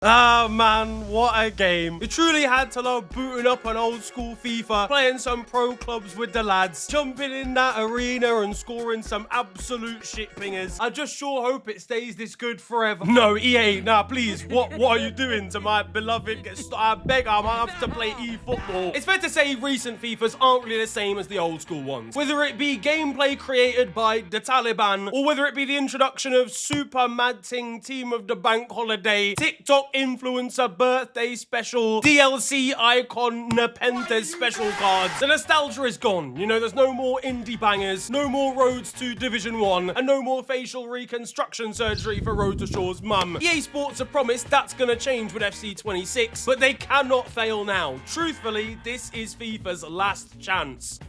Ah, man, what a game. You truly had to love booting up an old school FIFA, playing some pro clubs with the lads, jumping in that arena and scoring some absolute shit pingers. I just sure hope it stays this good forever. No, EA, nah, please, what are you doing to my beloved? I beg, I might have to play eFootball. It's fair to say recent FIFAs aren't really the same as the old school ones. Whether it be gameplay created by the Taliban, or whether it be the introduction of Super Mad Ting Team of the Bank Holiday, TikTok influencer birthday special, DLC icon Nepenthes special cards. The nostalgia is gone. You know, there's no more indie bangers, no more roads to Division 1, and no more facial reconstruction surgery for Road to Shore's mum. EA Sports have promised that's gonna change with FC 26, but they cannot fail now. Truthfully, this is FIFA's last chance.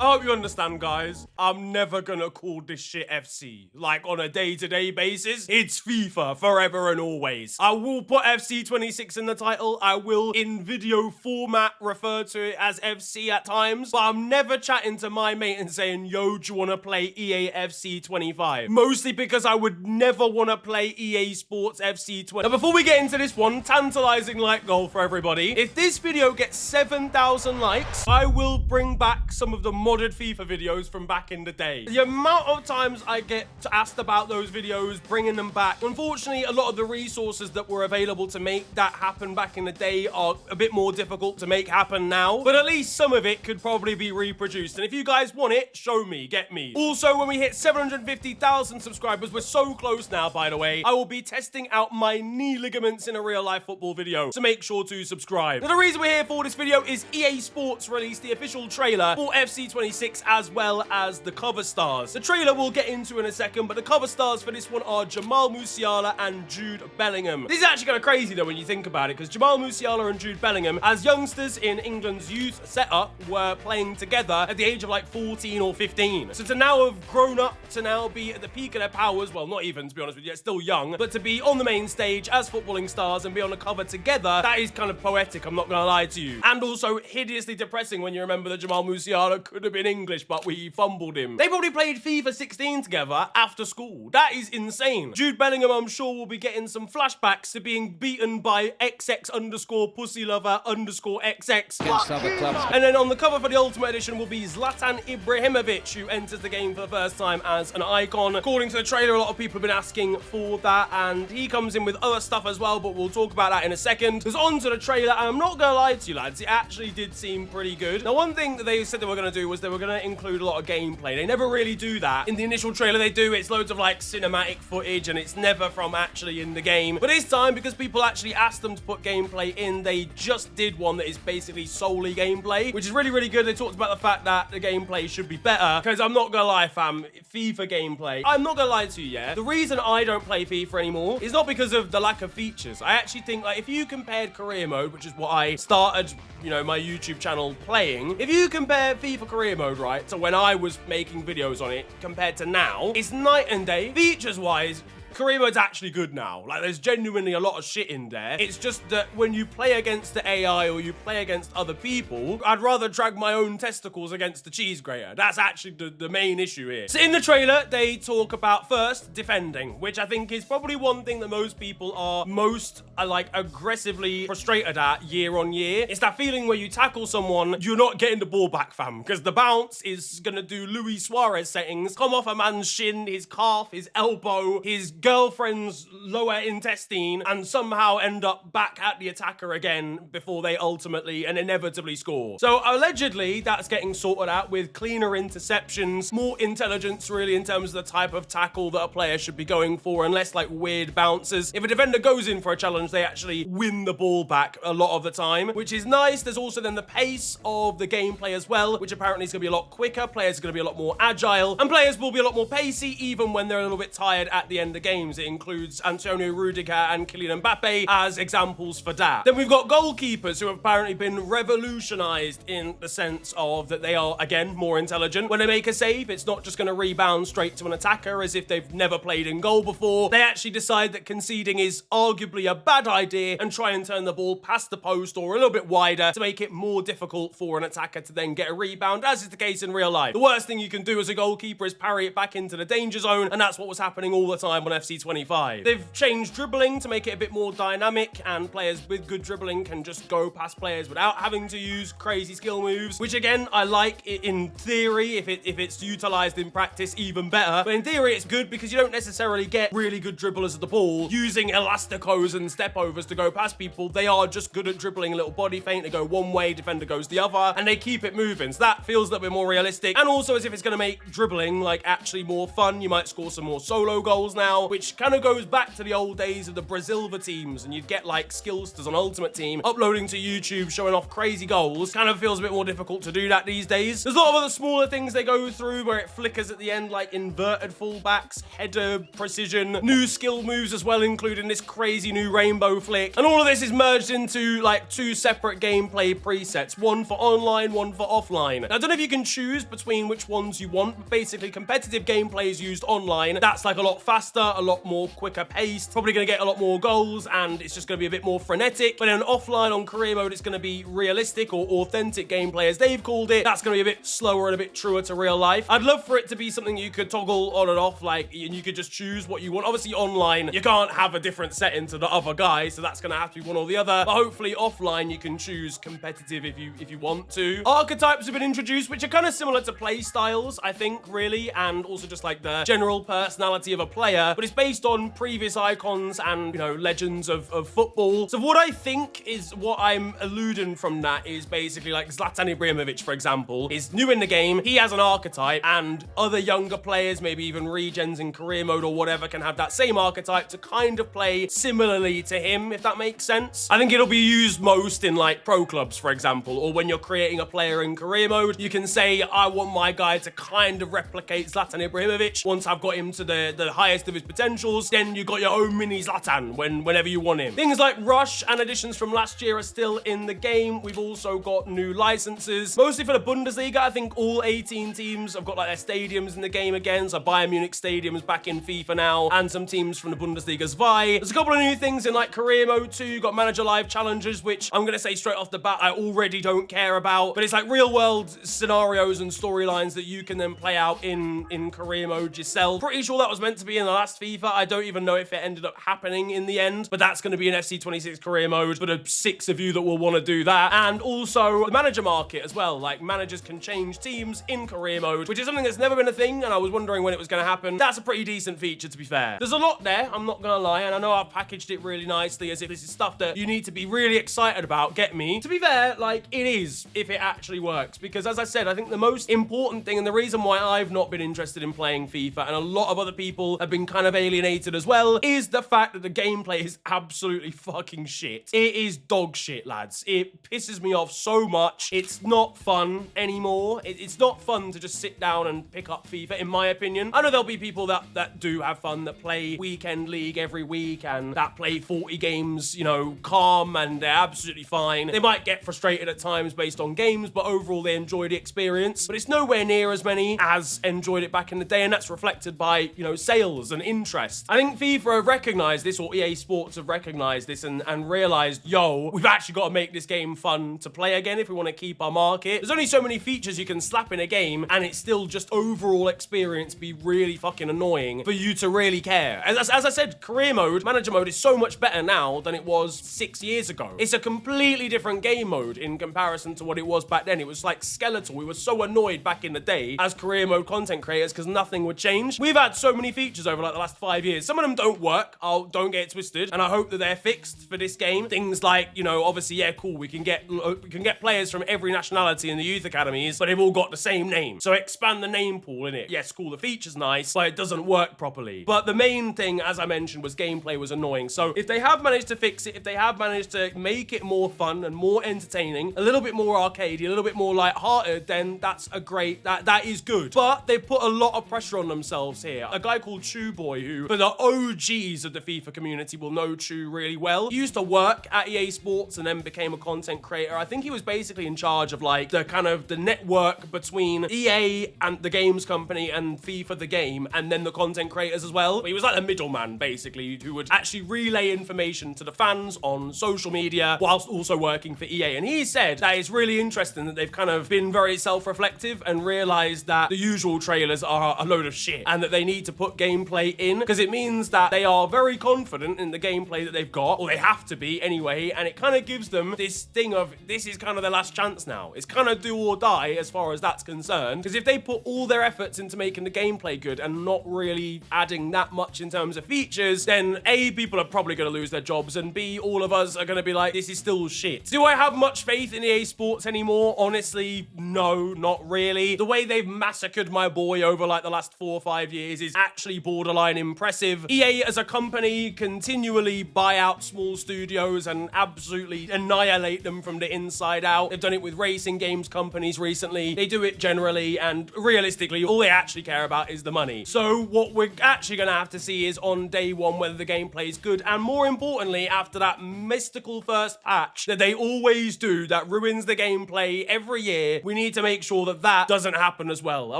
I hope you understand, guys. I'm never gonna call this shit FC. Like, on a day-to-day basis, it's FIFA forever and always. I will put FC 26 in the title. I will, in video format, refer to it as FC at times. But I'm never chatting to my mate and saying, yo, do you wanna play EA FC 25? Mostly because I would never wanna play EA Sports FC 20. Now, before we get into this one, tantalizing like goal for everybody. If this video gets 7,000 likes, I will bring back some of the modded FIFA videos from back in the day. The amount of times I get asked about those videos, bringing them back, unfortunately, a lot of the resources that were available to make that happen back in the day are a bit more difficult to make happen now, but at least some of it could probably be reproduced. And if you guys want it, show me, get me. Also, when we hit 750,000 subscribers, we're so close now, by the way, I will be testing out my knee ligaments in a real life football video, so make sure to subscribe. Now, the reason we're here for this video is EA Sports released the official trailer for FC 26 as well as the cover stars. The trailer we'll get into in a second, but the cover stars for this one are Jamal Musiala and Jude Bellingham. This is actually kind of crazy though when you think about it, because Jamal Musiala and Jude Bellingham, as youngsters in England's youth setup, were playing together at the age of like 14 or 15. So to now have grown up, to now be at the peak of their powers, well, not even to be honest with you, it's still young, but to be on the main stage as footballing stars and be on the cover together, that is kind of poetic, I'm not gonna lie to you. And also hideously depressing when you remember that Jamal Musiala could have been English, but we fumbled him. They probably played FIFA 16 together after school. That is insane. Jude Bellingham, I'm sure, will be getting some flashbacks to being beaten by XX_pussylover_XX. And then on the cover for the Ultimate Edition will be Zlatan Ibrahimovic, who enters the game for the first time as an icon. According to the trailer, a lot of people have been asking for that, and he comes in with other stuff as well, but we'll talk about that in a second. Because on to the trailer, and I'm not gonna lie to you, lads, it actually did seem pretty good. Now, one thing that they said they were gonna do was they were gonna include a lot of gameplay. They never really do that. In the initial trailer they do, it's loads of like cinematic footage and it's never from actually in the game. But this time, because people actually asked them to put gameplay in, they just did one that is basically solely gameplay, which is really, really good. They talked about the fact that the gameplay should be better, because I'm not gonna lie, fam, FIFA gameplay, I'm not gonna lie to you, yeah? The reason I don't play FIFA anymore is not because of the lack of features. I actually think, like, if you compared career mode, which is what I started, you know, my YouTube channel playing, if you compare FIFA career mode, right, to when I was making videos on it compared to now, it's night and day. Features wise, career mode's actually good now. Like, there's genuinely a lot of shit in there. It's just that when you play against the AI or you play against other people, I'd rather drag my own testicles against the cheese grater. That's actually the main issue here. So in the trailer, they talk about first defending, which I think is probably one thing that most people are most like aggressively frustrated at year on year. It's that feeling where you tackle someone, you're not getting the ball back, fam, because the bounce is gonna do Luis Suarez settings, come off a man's shin, his calf, his elbow, his girlfriend's lower intestine, and somehow end up back at the attacker again before they ultimately and inevitably score. So allegedly that's getting sorted out with cleaner interceptions, more intelligence really in terms of the type of tackle that a player should be going for, and less like weird bounces. If a defender goes in for a challenge, they actually win the ball back a lot of the time, which is nice. There's also then the pace of the gameplay as well, which apparently is going to be a lot quicker. Players are going to be a lot more agile, and players will be a lot more pacey even when they're a little bit tired at the end of games. It includes Antonio Rudiger and Kylian Mbappe as examples for that. Then we've got goalkeepers who have apparently been revolutionized in the sense of that they are, again, more intelligent. When they make a save, it's not just going to rebound straight to an attacker as if they've never played in goal before. They actually decide that conceding is arguably a bad idea and try and turn the ball past the post or a little bit wider to make it more difficult for an attacker to then get a rebound, as is the case in real life. The worst thing you can do as a goalkeeper is parry it back into the danger zone, and that's what was happening all the time on FC25. They've changed dribbling to make it a bit more dynamic, and players with good dribbling can just go past players without having to use crazy skill moves, which again, I like it in theory. If it's utilized in practice, even better. But in theory, it's good because you don't necessarily get really good dribblers of the ball using elasticos and step overs to go past people. They are just good at dribbling a little body feint. They go one way, defender goes the other, and they keep it moving. So that feels a little bit more realistic, and also as if it's going to make dribbling like actually more fun. You might score some more solo goals now, which kind of goes back to the old days of the Brasilva teams, and you'd get like skillsters on Ultimate Team uploading to YouTube showing off crazy goals. Kind of feels a bit more difficult to do that these days. There's a lot of other smaller things they go through where it flickers at the end, like inverted fullbacks, header precision, new skill moves as well, including this crazy new rainbow flick. And all of this is merged into like 2 separate gameplay presets, one for online, one for offline. Now, I don't know if you can choose between which ones you want, but basically competitive gameplay is used online. That's like a lot faster, a lot more quicker paced, probably going to get a lot more goals, and it's just going to be a bit more frenetic. But in offline on career mode, it's going to be realistic or authentic gameplay, as they've called it. That's going to be a bit slower and a bit truer to real life. I'd love for it to be something you could toggle on and off, like, and you could just choose what you want. Obviously online, you can't have a different setting to the other guy, so that's going to have to be one or the other. But hopefully offline, you can choose competitive if you want to. Archetypes have been introduced, which are kind of similar to play styles, I think, really, and also just like the general personality of a player, but it's based on previous icons and, you know, legends of football. So what I think is what I'm alluding from that is basically like Zlatan Ibrahimovic, for example, is new in the game. He has an archetype, and other younger players, maybe even regens in career mode or whatever, can have that same archetype to kind of play similarly to him, if that makes sense. I think it'll be used most in like pro clubs, for example, or when you're creating a player in career mode, you can say, I want my guy to kind of replicate Zlatan Ibrahimovic. Once I've got him to the highest of his potentials, then you got your own mini Zlatan whenever you want him. Things like Rush and additions from last year are still in the game. We've also got new licenses, mostly for the Bundesliga. I think all 18 teams have got like their stadiums in the game again. So Bayern Munich stadiums back in FIFA now, and some teams from the Bundesliga 2. There's a couple of new things in like career mode too. You've got manager live challenges, which I'm gonna say straight off the bat, I already don't care about, but it's like real world scenarios and storylines that you can then play out in career mode yourself. Pretty sure that was meant to be in the last FIFA. I don't even know if it ended up happening in the end, but that's going to be an FC26 career mode for the 6 of you that will want to do that. And also the manager market as well. Like managers can change teams in career mode, which is something that's never been a thing, and I was wondering when it was going to happen. That's a pretty decent feature, to be fair. There's a lot there, I'm not gonna lie, and I know I've packaged it really nicely as if this is stuff that you need to be really excited about, get me. To be fair, like, it is, if it actually works, because as I said, I think the most important thing, and the reason why I've not been interested in playing FIFA, and a lot of other people have been kind of alienated as well, is the fact that the gameplay is absolutely fucking shit. It is dog shit, lads. It pisses me off so much. It's not fun anymore. It's not fun to just sit down and pick up FIFA, in my opinion. I know there'll be people that do have fun, that play weekend league every week, and that play 40 games, you know, calm, and they're absolutely fine. They might get frustrated at times based on games, but overall they enjoy the experience. But it's nowhere near as many as enjoyed it back in the day, and that's reflected by, you know, sales and interest. I think FIFA have recognized this, or EA Sports have recognized this, and realized, yo, we've actually got to make this game fun to play again if we want to keep our market. There's only so many features you can slap in a game, and it's still just overall experience be really fucking annoying for you to really care. As I said, career mode, manager mode is so much better now than it was 6 years ago. It's a completely different game mode in comparison to what it was back then. It was like skeletal. We were so annoyed back in the day as career mode content creators because nothing would change. We've had so many features over like the last 5 years. Some of them don't work. Don't get it twisted, and I hope that they're fixed for this game. Things like, you know, obviously, yeah, cool, we can get players from every nationality in the youth academies, but they've all got the same name. So expand the name pool in it. Yes, cool, the feature's nice, but it doesn't work properly. But the main thing, as I mentioned, was gameplay was annoying. So if they have managed to fix it, if they have managed to make it more fun and more entertaining, a little bit more arcadey, a little bit more light-hearted, then that's a great, that is good. But they put a lot of pressure on themselves here. A guy called Chew Boy, who for the OGs of the FIFA community will know Chew really well. He used to work at EA Sports and then became a content creator. I think he was basically in charge of like the network between EA and the games company and FIFA the game, and then the content creators as well. But he was like the middleman basically, who would actually relay information to the fans on social media whilst also working for EA. And he said that it's really interesting that they've kind of been very self-reflective and realized that the usual trailers are a load of shit and that they need to put gameplay in, because it means that they are very confident in the gameplay that they've got, or they have to be anyway, and it kind of gives them this thing of, this is kind of their last chance now. It's kind of do or die as far as that's concerned, because if they put all their efforts into making the gameplay good and not really adding that much in terms of features, then A, people are probably going to lose their jobs, and B, all of us are going to be like, this is still shit. Do I have much faith in EA Sports anymore? Honestly, no, not really. The way they've massacred my boy over like the last 4 or 5 years is actually borderline impressive. EA as a company continually buy out small studios and absolutely annihilate them from the inside out. They've done it with racing games companies recently. They do it generally, and realistically, all they actually care about is the money. So what we're actually going to have to see is on day one whether the gameplay is good, and more importantly, after that mystical first patch that they always do that ruins the gameplay every year, we need to make sure that that doesn't happen as well. I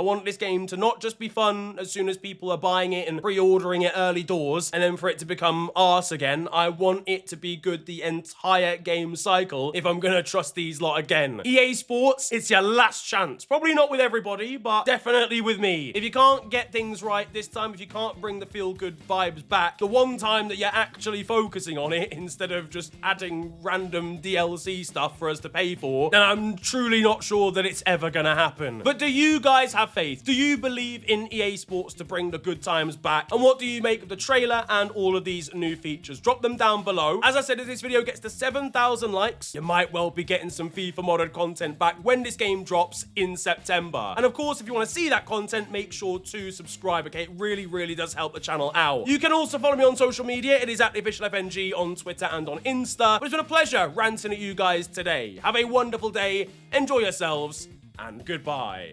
want this game to not just be fun as soon as people are buying it and pre-ordering it early doors, and then for it to become arse again. I want it to be good the entire game cycle if I'm gonna trust these lot again. EA Sports, it's your last chance. Probably not with everybody, but definitely with me. If you can't get things right this time, if you can't bring the feel-good vibes back, the one time that you're actually focusing on it instead of just adding random DLC stuff for us to pay for, then I'm truly not sure that it's ever gonna happen. But do you guys have faith? Do you believe in EA Sports to bring the good times back? And what do you make of the trailer and all of these new features? Drop them down below. As I said, if this video gets to 7,000 likes, you might well be getting some FIFA modded content back when this game drops in September. And of course, if you want to see that content, make sure to subscribe, okay? It really, really does help the channel out. You can also follow me on social media. It is @theofficialfng on Twitter and on Insta. But it's been a pleasure ranting at you guys today. Have a wonderful day, enjoy yourselves, and goodbye.